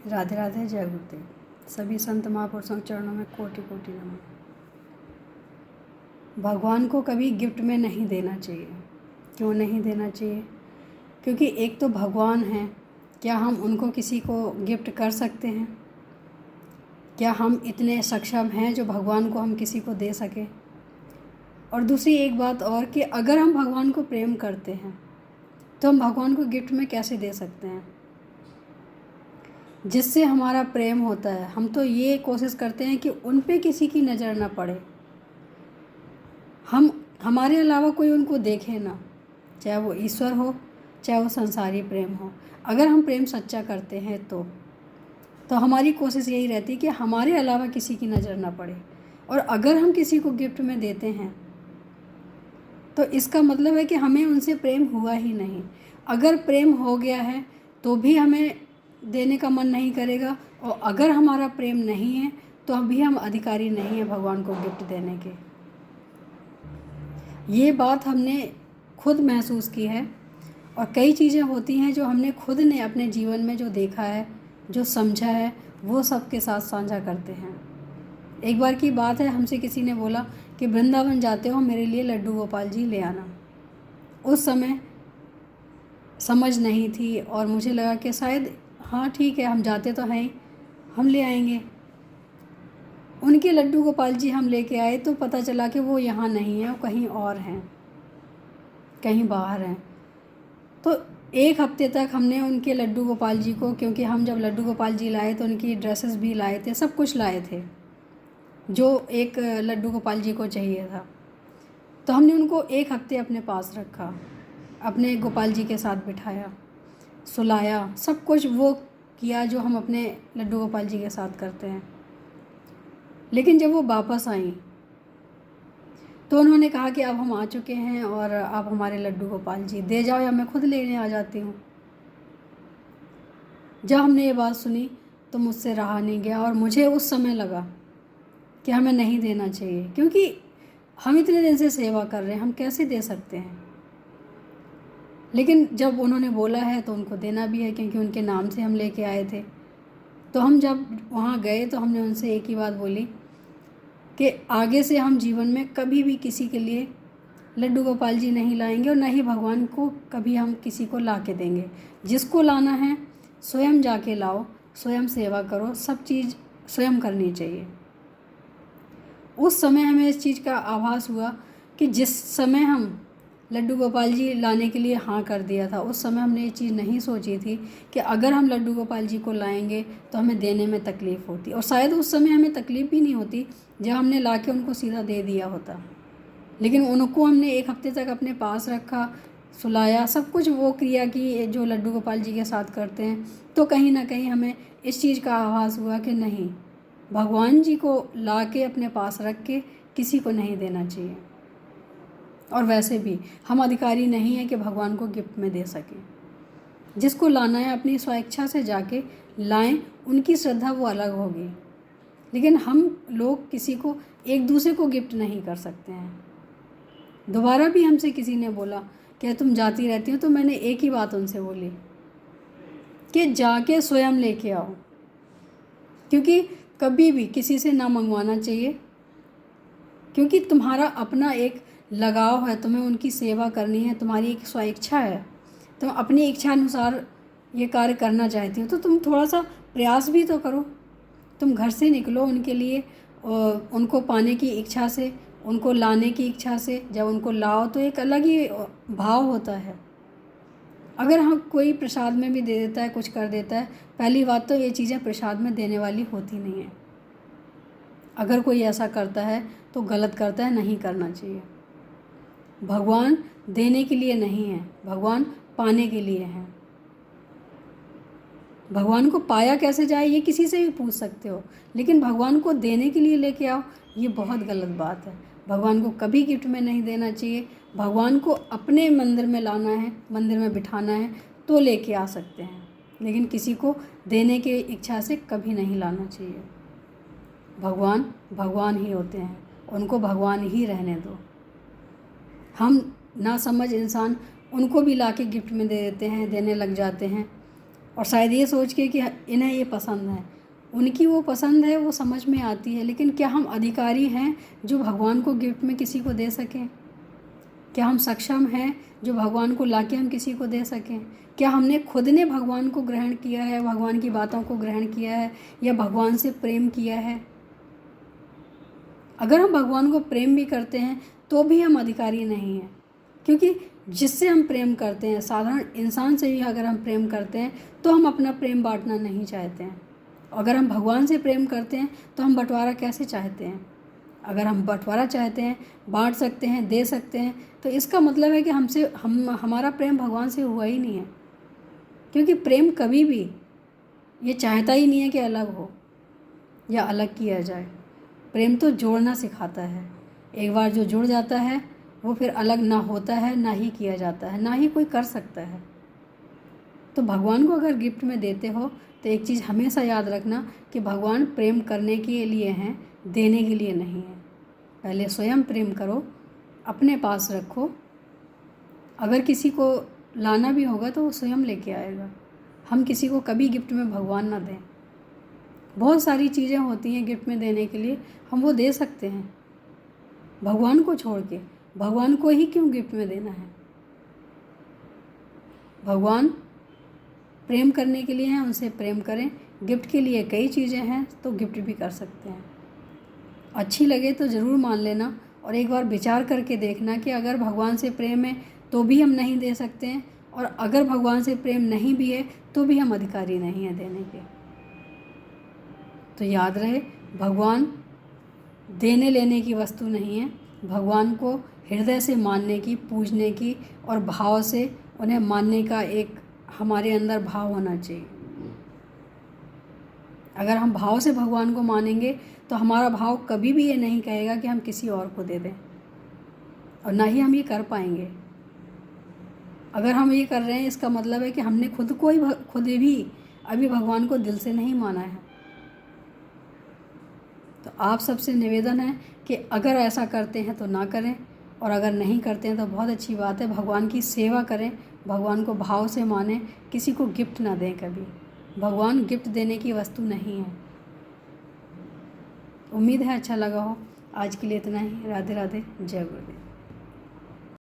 राधे राधे, जय गुरुदेव। सभी संत महापुरुषों के चरणों में कोटि कोटि नमन। भगवान को कभी गिफ्ट में नहीं देना चाहिए। क्यों नहीं देना चाहिए? क्योंकि एक तो भगवान हैं, क्या हम उनको किसी को गिफ्ट कर सकते हैं? क्या हम इतने सक्षम हैं जो भगवान को हम किसी को दे सकें? और दूसरी एक बात और कि अगर हम भगवान को प्रेम करते हैं तो हम भगवान को गिफ्ट में कैसे दे सकते हैं? जिससे हमारा प्रेम होता है, हम तो ये कोशिश करते हैं कि उन पे किसी की नज़र ना पड़े, हमारे अलावा कोई उनको देखे ना, चाहे वो ईश्वर हो चाहे वो संसारी प्रेम हो। अगर हम प्रेम सच्चा करते हैं तो हमारी कोशिश यही रहती है कि हमारे अलावा किसी की नज़र ना पड़े। और अगर हम किसी को गिफ्ट में देते हैं तो इसका मतलब है कि हमें उनसे प्रेम हुआ ही नहीं। अगर प्रेम हो गया है तो भी हमें देने का मन नहीं करेगा, और अगर हमारा प्रेम नहीं है तो अभी हम अधिकारी नहीं हैं भगवान को गिफ्ट देने के। ये बात हमने खुद महसूस की है, और कई चीज़ें होती हैं जो हमने खुद ने अपने जीवन में जो देखा है, जो समझा है, वो सबके साथ साझा करते हैं। एक बार की बात है, हमसे किसी ने बोला कि वृंदावन जाते हो, मेरे लिए लड्डू गोपाल जी ले आना। उस समय समझ नहीं थी और मुझे लगा कि शायद हाँ ठीक है, हम जाते तो हैं, हम ले आएंगे। उनके लड्डू गोपाल जी हम लेके आए तो पता चला कि वो यहाँ नहीं है, वो कहीं और हैं, कहीं बाहर हैं। तो एक हफ्ते तक हमने उनके लड्डू गोपाल जी को, क्योंकि हम जब लड्डू गोपाल जी लाए तो उनकी ड्रेसेस भी लाए थे, सब कुछ लाए थे जो एक लड्डू गोपाल जी को चाहिए था। तो हमने उनको एक हफ्ते अपने पास रखा, अपने गोपाल जी के साथ बिठाया, सुलाया, सब कुछ वो किया जो हम अपने लड्डू गोपाल जी के साथ करते हैं। लेकिन जब वो वापस आई तो उन्होंने कहा कि अब हम आ चुके हैं और आप हमारे लड्डू गोपाल जी दे जाओ या मैं खुद लेने आ जाती हूँ। जब हमने ये बात सुनी तो मुझसे रहा नहीं गया, और मुझे उस समय लगा कि हमें नहीं देना चाहिए, क्योंकि हम इतने दिन से सेवा कर रहे हैं, हम कैसे दे सकते हैं। लेकिन जब उन्होंने बोला है तो उनको देना भी है, क्योंकि उनके नाम से हम लेके आए थे। तो हम जब वहाँ गए तो हमने उनसे एक ही बात बोली कि आगे से हम जीवन में कभी भी किसी के लिए लड्डू गोपाल जी नहीं लाएंगे, और ना ही भगवान को कभी हम किसी को ला के देंगे। जिसको लाना है स्वयं जाके लाओ, स्वयं सेवा करो, सब चीज़ स्वयं करनी चाहिए। उस समय हमें इस चीज़ का आभास हुआ कि जिस समय हम लड्डू गोपाल जी लाने के लिए हाँ कर दिया था, उस समय हमने ये चीज़ नहीं सोची थी कि अगर हम लड्डू गोपाल जी को लाएंगे तो हमें देने में तकलीफ़ होती, और शायद उस समय हमें तकलीफ़ भी नहीं होती जब हमने ला के उनको सीधा दे दिया होता। लेकिन उनको हमने एक हफ्ते तक अपने पास रखा, सुलाया, सब कुछ वो क्रिया की जो लड्डू गोपाल जी के साथ करते हैं। तो कहीं ना कहीं हमें इस चीज़ का आभास हुआ कि नहीं, भगवान जी को ला के अपने पास रख के किसी को नहीं देना चाहिए। और वैसे भी हम अधिकारी नहीं हैं कि भगवान को गिफ्ट में दे सकें। जिसको लाना है अपनी स्वेच्छा से जाके लाएं, उनकी श्रद्धा वो अलग होगी। लेकिन हम लोग किसी को, एक दूसरे को गिफ्ट नहीं कर सकते हैं। दोबारा भी हमसे किसी ने बोला कि तुम जाती रहती हो, तो मैंने एक ही बात उनसे बोली कि जाके स्वयं लेके आओ, क्योंकि कभी भी किसी से ना मंगवाना चाहिए, क्योंकि तुम्हारा अपना एक लगाव है, तुम्हें उनकी सेवा करनी है, तुम्हारी एक स्वेच्छा है, तुम अपनी इच्छा अनुसार ये कार्य करना चाहती हो, तो तुम थोड़ा सा प्रयास भी तो करो। तुम घर से निकलो उनके लिए, उनको पाने की इच्छा से, उनको लाने की इच्छा से। जब उनको लाओ तो एक अलग ही भाव होता है। अगर हम कोई प्रसाद में भी दे देता है, कुछ कर देता है, पहली बात तो ये चीज़ें प्रसाद में देने वाली होती नहीं है। अगर कोई ऐसा करता है तो गलत करता है, नहीं करना चाहिए। भगवान देने के लिए नहीं है, भगवान पाने के लिए हैं। भगवान को पाया कैसे जाए ये किसी से भी पूछ सकते हो, लेकिन भगवान को देने के लिए लेके आओ, ये बहुत गलत बात है। भगवान को कभी गिफ्ट में नहीं देना चाहिए। भगवान को अपने मंदिर में लाना है, मंदिर में बिठाना है तो लेके आ सकते हैं, लेकिन किसी को देने की इच्छा से कभी नहीं लाना चाहिए। भगवान भगवान ही होते हैं, उनको भगवान ही रहने दो। हम ना समझ इंसान उनको भी लाके गिफ्ट में दे देते हैं, देने लग जाते हैं, और शायद ये सोच के कि इन्हें ये पसंद है। उनकी वो पसंद है, वो समझ में आती है, लेकिन क्या हम अधिकारी हैं जो भगवान को गिफ्ट में किसी को दे सकें? क्या हम सक्षम हैं जो भगवान को लाके हम किसी को दे सकें? क्या हमने खुद ने भगवान को ग्रहण किया है, भगवान की बातों को ग्रहण किया है, या भगवान से प्रेम किया है? अगर हम भगवान को प्रेम भी करते हैं तो भी हम अधिकारी नहीं हैं, क्योंकि जिससे हम प्रेम करते हैं, साधारण इंसान से भी अगर हम प्रेम करते हैं तो हम अपना प्रेम बांटना नहीं चाहते हैं। अगर हम भगवान से प्रेम करते हैं तो हम बंटवारा कैसे चाहते हैं? अगर हम बंटवारा चाहते हैं, बांट सकते हैं, दे सकते हैं, तो इसका मतलब है कि हमारा प्रेम भगवान से हुआ ही नहीं है। क्योंकि प्रेम कभी भी ये चाहता ही नहीं है कि अलग हो या अलग किया जाए। प्रेम तो जोड़ना सिखाता है। एक बार जो जुड़ जाता है वो फिर अलग ना होता है, ना ही किया जाता है, ना ही कोई कर सकता है। तो भगवान को अगर गिफ्ट में देते हो तो एक चीज़ हमेशा याद रखना कि भगवान प्रेम करने के लिए हैं, देने के लिए नहीं है। पहले स्वयं प्रेम करो, अपने पास रखो। अगर किसी को लाना भी होगा तो वो स्वयं लेके आएगा। हम किसी को कभी गिफ्ट में भगवान ना दें। बहुत सारी चीज़ें होती हैं गिफ्ट में देने के लिए, हम वो दे सकते हैं। भगवान को छोड़ के भगवान को ही क्यों गिफ्ट में देना है? भगवान प्रेम करने के लिए हैं, उनसे प्रेम करें। गिफ्ट के लिए कई चीज़ें हैं तो गिफ्ट भी कर सकते हैं। अच्छी लगे तो ज़रूर मान लेना, और एक बार विचार करके देखना कि अगर भगवान से प्रेम है तो भी हम नहीं दे सकते हैं, और अगर भगवान से प्रेम नहीं भी है तो भी हम अधिकारी नहीं हैं देने के। तो याद रहे, भगवान देने लेने की वस्तु नहीं है। भगवान को हृदय से मानने की, पूजने की और भाव से उन्हें मानने का एक हमारे अंदर भाव होना चाहिए। अगर हम भाव से भगवान को मानेंगे तो हमारा भाव कभी भी ये नहीं कहेगा कि हम किसी और को दे दें, और ना ही हम ये कर पाएंगे। अगर हम ये कर रहे हैं इसका मतलब है कि हमने खुद भी अभी भगवान को दिल से नहीं माना है। तो आप सबसे निवेदन है कि अगर ऐसा करते हैं तो ना करें, और अगर नहीं करते हैं तो बहुत अच्छी बात है। भगवान की सेवा करें, भगवान को भाव से मानें, किसी को गिफ्ट ना दें कभी। भगवान गिफ्ट देने की वस्तु नहीं है। उम्मीद है अच्छा लगा हो। आज के लिए इतना ही। राधे राधे, जय गुरुदेव।